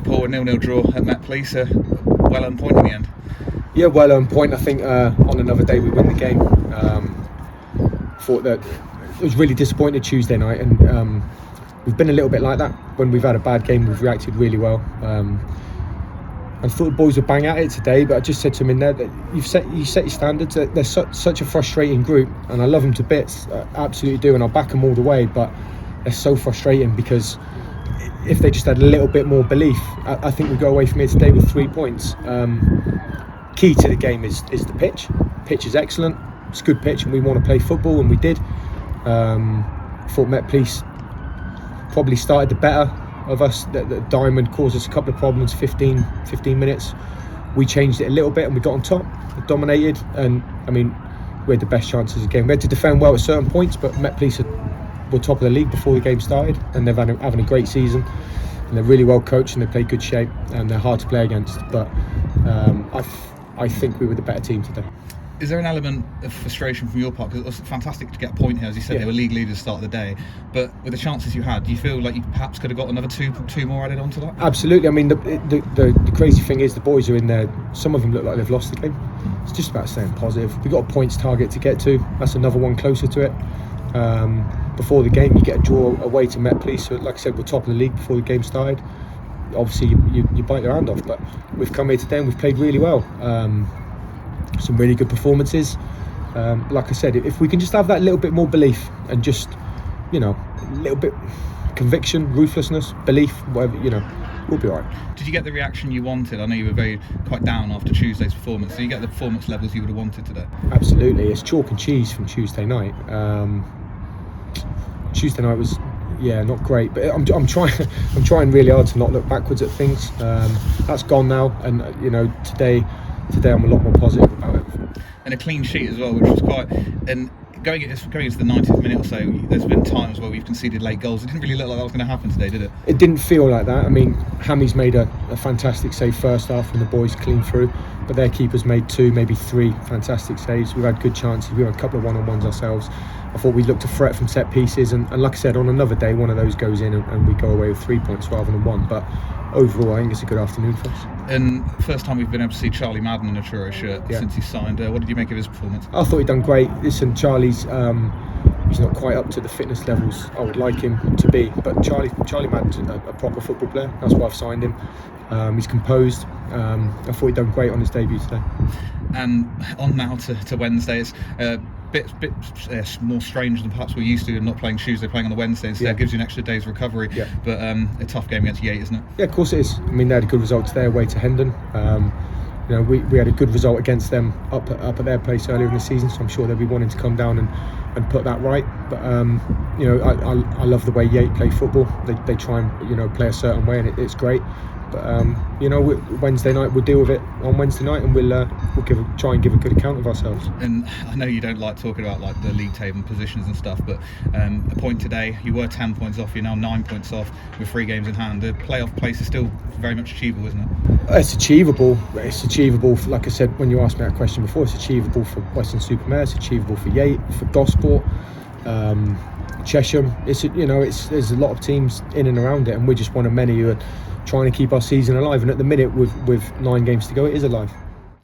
Paul, a 0-0 draw at Met Police, a well-earned point in the end. Yeah, well-earned point. I think on another day we win the game. Thought that it was really disappointed Tuesday night, and we've been a little bit like that. When we've had a bad game, we've reacted really well. I thought the boys would bang at it today, but I just said to them in there that you set your standards. They're such a frustrating group, and I love them to bits. I absolutely do, and I'll back them all the way. But they're so frustrating because if they just had a little bit more belief, I think we go away from here today with 3 points. Key to the game is the pitch. Pitch is excellent. It's a good pitch, and we want to play football, and we did. Thought Met Police probably started the better of us. The Diamond caused us a couple of problems. 15 minutes. We changed it a little bit, and we got on top. We dominated, and I mean, we had the best chances of the game. We had to defend well at certain points, but Met Police were top of the league before the game started, and they're having a great season. And they're really well coached, and they play good shape, and they're hard to play against. But I think we were the better team today. Is there an element of frustration from your part? Because it was fantastic to get a point here, as you said. They were league leaders at the start of the day, but with the chances you had, do you feel like you perhaps could have got another two more added onto that? Absolutely. I mean, the crazy thing is the boys are in there. Some of them look like they've lost the game. It's just about staying positive. We've got a points target to get to. That's another one closer to it. Before the game, you get a draw away to Met Police. So, like I said, we're top of the league before the game started. Obviously, you bite their hand off, but we've come here today and we've played really well. Some really good performances. Like I said, if we can just have that little bit more belief and just, a little bit conviction, ruthlessness, belief, whatever, we'll be all right. Did you get the reaction you wanted? I know you were quite down after Tuesday's performance. Did you get the performance levels you would have wanted today? Absolutely. It's chalk and cheese from Tuesday night. Tuesday night was, not great, but I'm trying really hard to not look backwards at things. That's gone now, and today I'm a lot more positive about it. And a clean sheet as well, which was quite. And going into the 90th minute or so, there's been times where we've conceded late goals. It didn't really look like that was going to happen today, did it? It didn't feel like that. I mean, Hammy's made a fantastic save first half, and the boys clean through. But their keeper's made 2, maybe 3 fantastic saves. We've had good chances. We've had a couple of one-on-ones ourselves. I thought we looked to threat from set pieces, and like I said, on another day, one of those goes in, and we go away with 3 points rather than 1. But overall, I think it's a good afternoon for us. And first time we've been able to see Charlie Madden in a Truro shirt since he signed. What did you make of his performance? I thought he'd done great. Listen, Charlie's he's not quite up to the fitness levels I would like him to be, but Charlie Madden's a proper football player. That's why I've signed him. He's composed. I thought he'd done great on his debut today. And on now to Wednesday. It's bit more strange than perhaps we're used to, and not playing Tuesday, playing on the Wednesday instead. It gives you an extra day's recovery. But a tough game against Yate, isn't it? Yeah, of course it is. I mean, they had a good result today away to Hendon. We had a good result against them up at their place earlier in the season, so I'm sure they'll be wanting to come down and put that right. But I love the way Yate play football. They try and play a certain way, and it's great. But Wednesday night we'll deal with it on Wednesday night, and we'll try and give a good account of ourselves. And I know you don't like talking about like the league table and positions and stuff, but a point today, you were 10 points off. You're now 9 points off with 3 games in hand. The playoff place is still very much achievable, isn't it? It's achievable. It's achievable. Like I said when you asked me that question before, it's achievable for Western-super-Mare. It's achievable for Yate, for Gosport, Chesham. There's a lot of teams in and around it, and we're just one of many who are trying to keep our season alive, and at the minute with 9 games to go, it is alive.